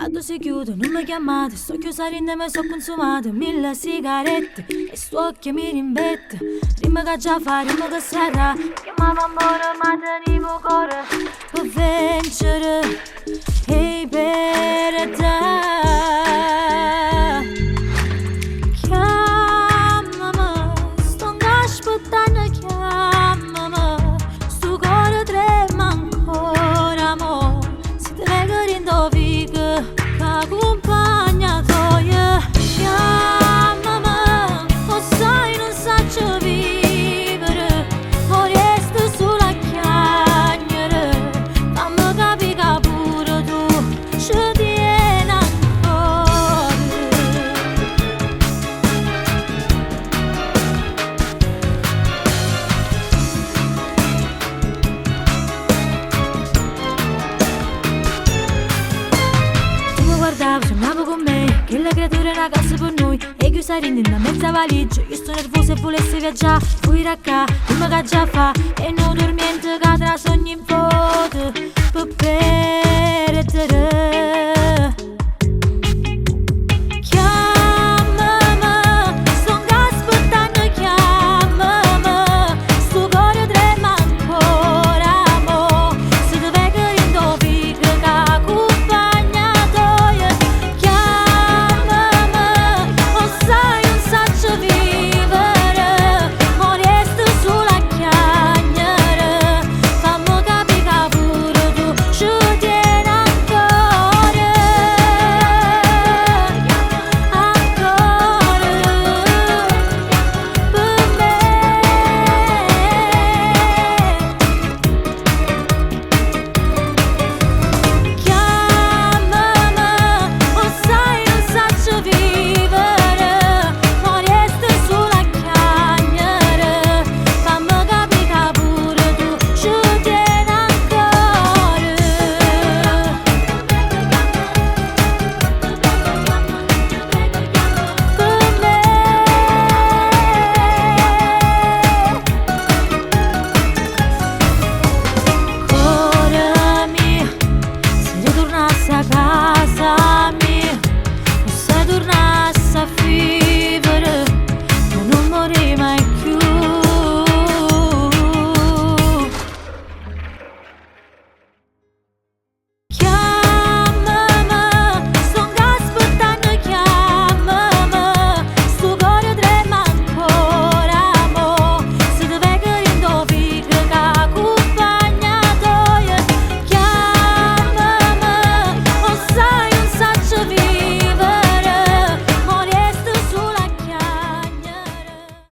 quando si chiude non mi chiamate, sto chiusa in me, so consumate 1000 sigarette e sto occhio mi rimbette. Rima che già fa, rima che sarà, chiamava amore ma tenivo cuore per vincere e per te. Chiamami, sto aspettando, chiamami, sto cuore trema ancora, mo si trega rindo figa che accompagna toia. Chiamami, lo sai non saccio vivere, o resto sulla chiacchiere, fammi capire che pure tu ci tieni ancora. Tu mi guardavi, sognavo con me, che la creatura è una casa per noi, e chiusa in una mezza valigia. Io sto nervosa e volessi viaggiare, fuori da qua, prima che già fa, e non dormiente che tra sogni in